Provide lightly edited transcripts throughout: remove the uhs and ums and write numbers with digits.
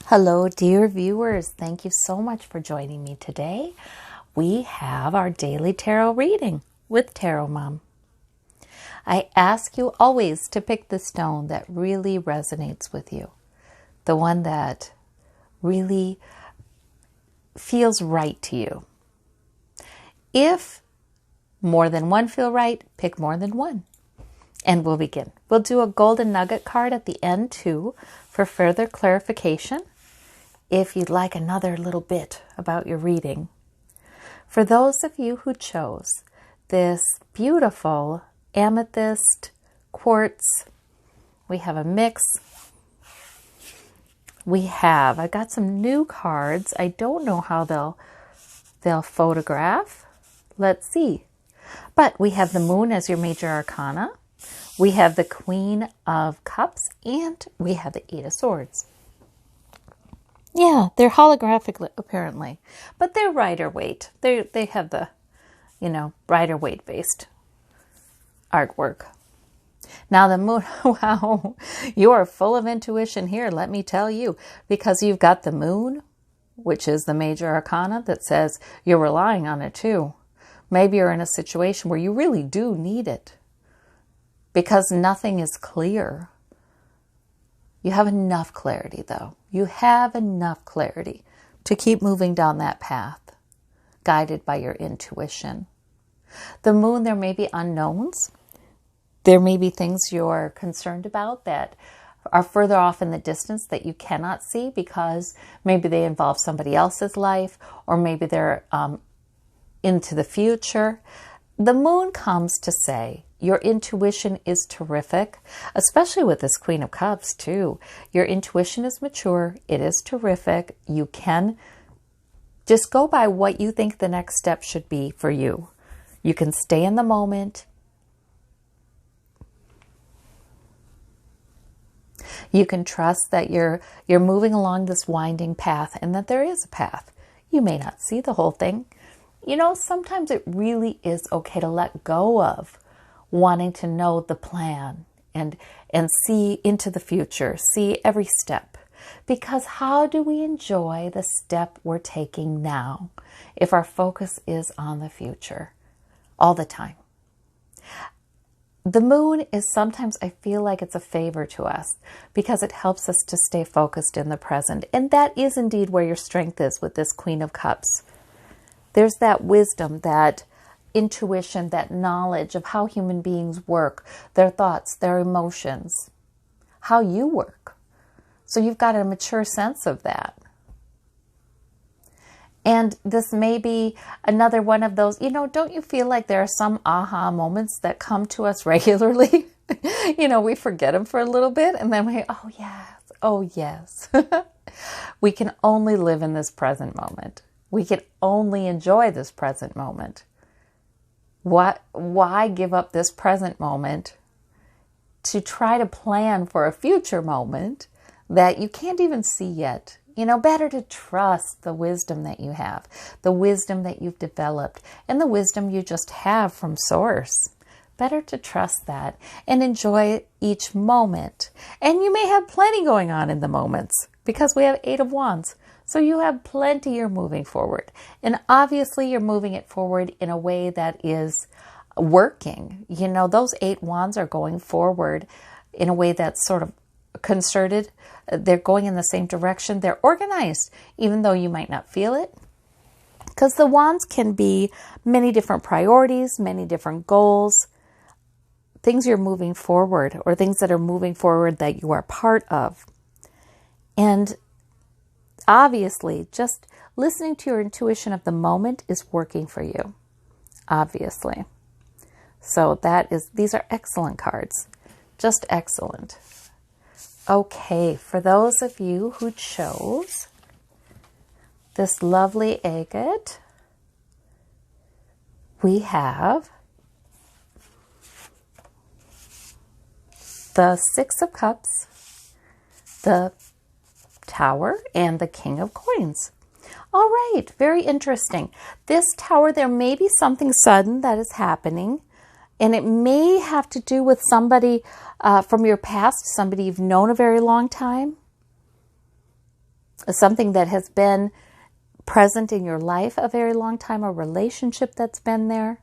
Hello, dear viewers. Thank you so much for joining me today. We have our daily tarot reading with Tarot Mom. I ask you always to pick the stone that really resonates with you, the one that really feels right to you. If more than one feel right, pick more than one. And we'll begin. We'll do a golden nugget card at the end too for further clarification if you'd like another little bit about your reading. For those of you who chose this beautiful amethyst quartz, we have a mix. I got some new cards. I don't know how they'll photograph. Let's see. But we have the moon as your major arcana. We have the Queen of Cups, and we have the Eight of Swords. Yeah, they're holographic apparently, but they're Rider Waite. They have the, Rider Waite based artwork. Now the moon, wow, you are full of intuition here, let me tell you, because you've got the moon, which is the major arcana that says you're relying on it too. Maybe you're in a situation where you really do need it because nothing is clear. You have enough clarity, though. You have enough clarity to keep moving down that path, guided by your intuition. The moon, there may be unknowns. There may be things you're concerned about that are further off in the distance that you cannot see because maybe they involve somebody else's life, or maybe they're into the future. The moon comes to say, your intuition is terrific, especially with this Queen of Cups too. Your intuition is mature. It is terrific. You can just go by what you think the next step should be for you. You can stay in the moment. You can trust that you're moving along this winding path and that there is a path. You may not see the whole thing. Sometimes it really is okay to let go of wanting to know the plan and see into the future, see every step. Because how do we enjoy the step we're taking now if our focus is on the future all the time? The moon is sometimes, I feel like it's a favor to us because it helps us to stay focused in the present. And that is indeed where your strength is with this Queen of Cups. There's that wisdom, that intuition, that knowledge of how human beings work, their thoughts, their emotions, how you work. So you've got a mature sense of that. And this may be another one of those, don't you feel like there are some aha moments that come to us regularly? We forget them for a little bit and then oh yes. We can only live in this present moment. We can only enjoy this present moment. Why give up this present moment to try to plan for a future moment that you can't even see yet? Better to trust the wisdom that you have, the wisdom that you've developed, and the wisdom you just have from Source. Better to trust that and enjoy each moment. And you may have plenty going on in the moments because we have Eight of Wands. So you have plenty you're moving forward. And obviously you're moving it forward in a way that is working. Those Eight Wands are going forward in a way that's sort of concerted. They're going in the same direction. They're organized, even though you might not feel it. Because the wands can be many different priorities, many different goals, things you're moving forward or things that are moving forward that you are part of. And obviously, just listening to your intuition of the moment is working for you, obviously. So these are excellent cards, just excellent. Okay, for those of you who chose this lovely agate, we have the Six of Cups, the Tower, and the King of Coins. All right, very interesting. This Tower, there may be something sudden that is happening. And it may have to do with somebody from your past, somebody you've known a very long time. something that has been present in your life a very long time, a relationship that's been there.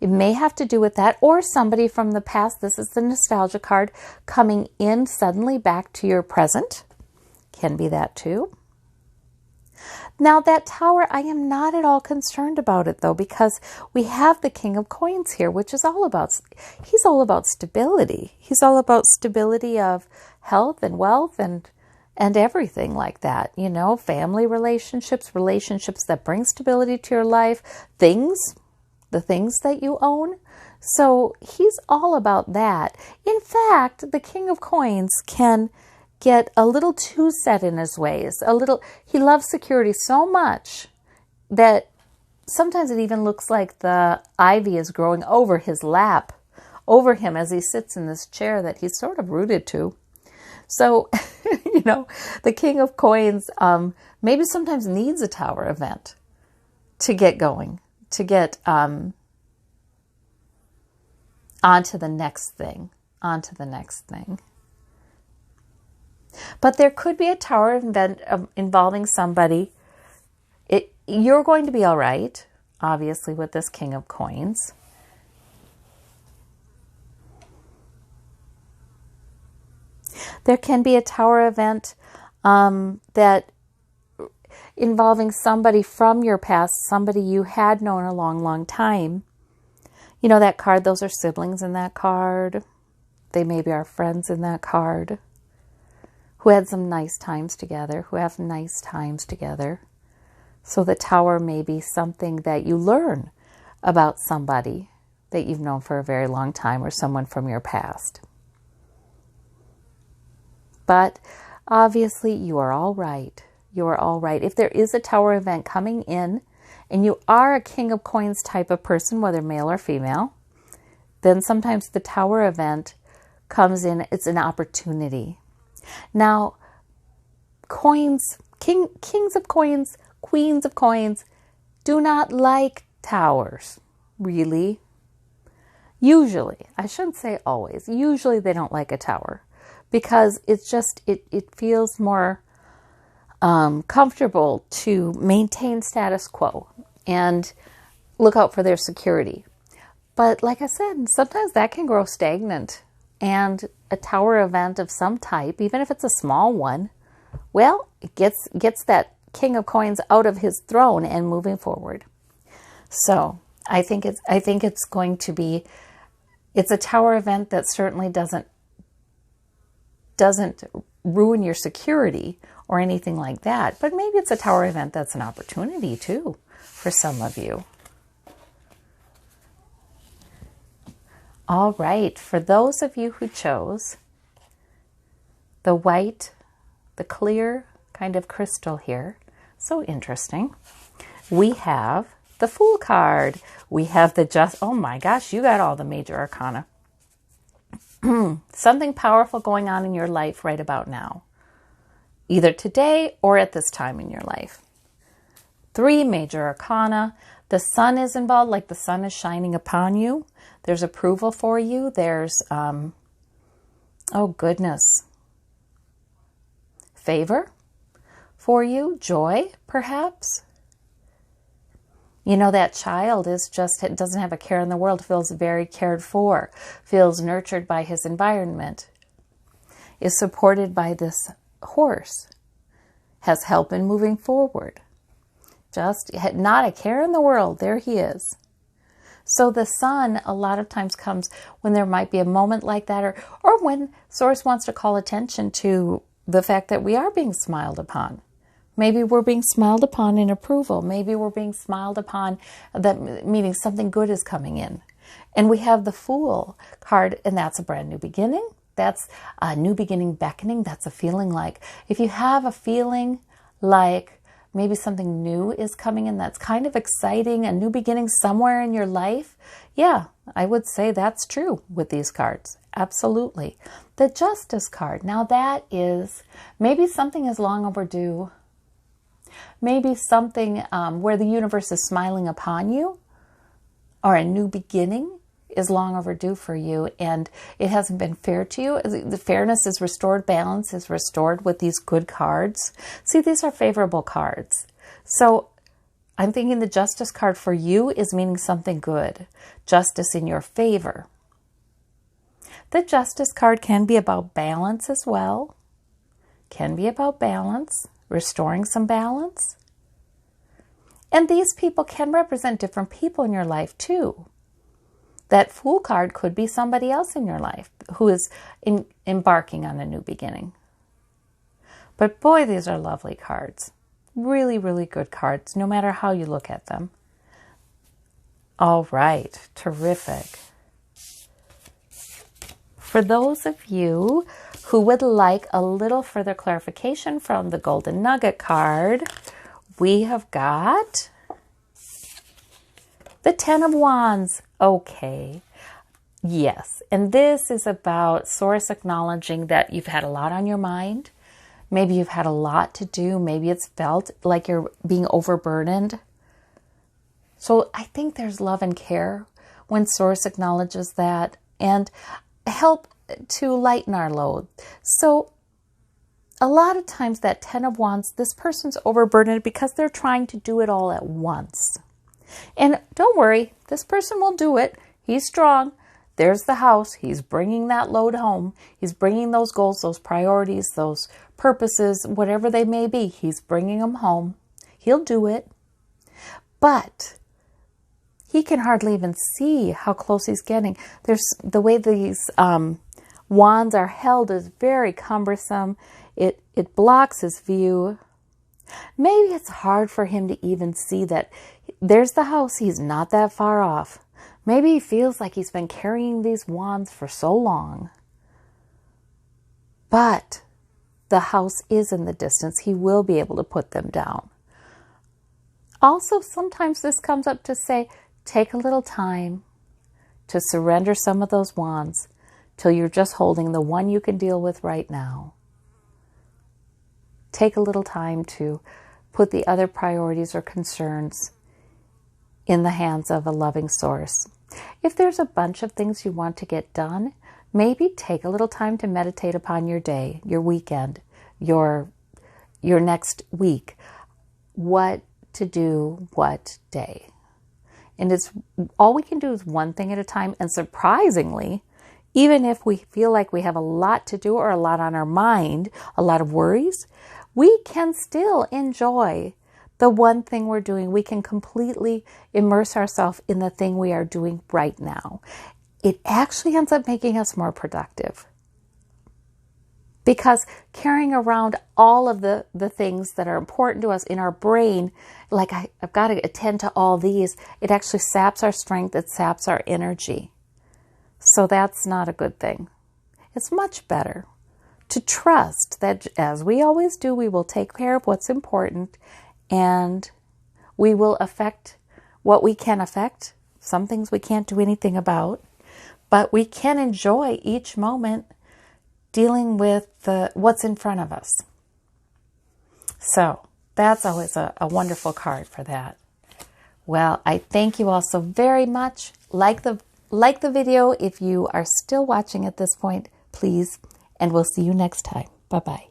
It may have to do with that, or somebody from the past. This is the nostalgia card coming in suddenly back to your present. Can be that too. Now that Tower, I am not at all concerned about it though, because we have the King of Coins here, which is he's all about stability. He's all about stability of health and wealth and everything like that. You know, family relationships that bring stability to your life, the things that you own. So he's all about that. In fact, the King of Coins can get a little too set in his ways. He loves security so much that sometimes it even looks like the ivy is growing over his lap, over him as he sits in this chair that he's sort of rooted to. So, you know, the King of Coins maybe sometimes needs a Tower event to get going, to get onto the next thing. But there could be a Tower event involving somebody. You're going to be all right, obviously, with this King of Coins. There can be a Tower event that involving somebody from your past, somebody you had known a long, long time. You know that card, those are siblings in that card. They maybe are friends in that card who had some nice times together, who have nice times together. So the Tower may be something that you learn about somebody that you've known for a very long time or someone from your past. But obviously you are all right. You are all right. If there is a Tower event coming in and you are a King of Coins type of person, whether male or female, then sometimes the Tower event comes in. It's an opportunity. Now, kings of coins, queens of coins do not like towers, really. Usually, I shouldn't say always, usually they don't like a tower because it's just, it feels more comfortable to maintain status quo and look out for their security. But like I said, sometimes that can grow stagnant. And a Tower event of some type, even if it's a small one, well, it gets that King of Coins out of his throne and moving forward. So I think it's going to be, it's a Tower event that certainly doesn't ruin your security or anything like that. But maybe it's a Tower event that's an opportunity too for some of you. All right, for those of you who chose the white, the clear kind of crystal here, so interesting. We have the Fool card. We have oh my gosh, you got all the major arcana. Something powerful going on in your life right about now, either today or at this time in your life. 3 major arcana. The sun is involved, like the sun is shining upon you. There's approval for you. There's, oh goodness, favor for you, joy, perhaps. You know, that child doesn't have a care in the world, feels very cared for, feels nurtured by his environment, is supported by this horse, has help in moving forward. Just not a care in the world. There he is. So the sun a lot of times comes when there might be a moment like that, or when Source wants to call attention to the fact that we are being smiled upon. Maybe we're being smiled upon in approval. Maybe we're being smiled upon, that meaning something good is coming in. And we have the Fool card, and that's a brand new beginning. That's a new beginning beckoning. That's a feeling like, if you have a feeling like maybe something new is coming in that's kind of exciting, a new beginning somewhere in your life. Yeah, I would say that's true with these cards. Absolutely. The Justice card. Now that is maybe something is long overdue. Maybe something where the universe is smiling upon you, or a new beginning is long overdue for you, and it hasn't been fair to you. The fairness is restored, balance is restored with these good cards. See, these are favorable cards. So I'm thinking the Justice card for you is meaning something good. Justice in your favor. The Justice card can be about balance as well. Can be about balance, restoring some balance. And these people can represent different people in your life too. That Fool card could be somebody else in your life who is embarking on a new beginning. But boy, these are lovely cards. Really, really good cards, no matter how you look at them. All right, terrific. For those of you who would like a little further clarification from the Golden Nugget card, we have got the Ten of Wands. Okay, yes, and this is about Source acknowledging that you've had a lot on your mind. Maybe you've had a lot to do. Maybe it's felt like you're being overburdened. So I think there's love and care when Source acknowledges that and help to lighten our load. So a lot of times that Ten of Wands, this person's overburdened because they're trying to do it all at once. And don't worry, this person will do it. He's strong. There's the house. He's bringing that load home. He's bringing those goals, those priorities, those purposes, whatever they may be. He's bringing them home. He'll do it. But he can hardly even see how close he's getting. There's the way these wands are held is very cumbersome. It blocks his view. Maybe it's hard for him to even see that there's the house. He's not that far off. Maybe he feels like he's been carrying these wands for so long. But the house is in the distance. He will be able to put them down. Also, sometimes this comes up to say, take a little time to surrender some of those wands till you're just holding the one you can deal with right now. Take a little time to put the other priorities or concerns in the hands of a loving Source. If there's a bunch of things you want to get done, maybe take a little time to meditate upon your day, your weekend, your next week. What to do, what day. And it's all we can do is one thing at a time. And surprisingly, even if we feel like we have a lot to do or a lot on our mind, a lot of worries, we can still enjoy the one thing we're doing. We can completely immerse ourselves in the thing we are doing right now. It actually ends up making us more productive. Because carrying around all of the things that are important to us in our brain, like I've got to attend to all these, it actually saps our strength, it saps our energy. So that's not a good thing. It's much better to trust that, as we always do, we will take care of what's important and we will affect what we can affect. Some things we can't do anything about, but we can enjoy each moment dealing with what's in front of us. So that's always a wonderful card for that. Well, I thank you all so very much. Like the video if you are still watching at this point, please. And we'll see you next time. Bye-bye.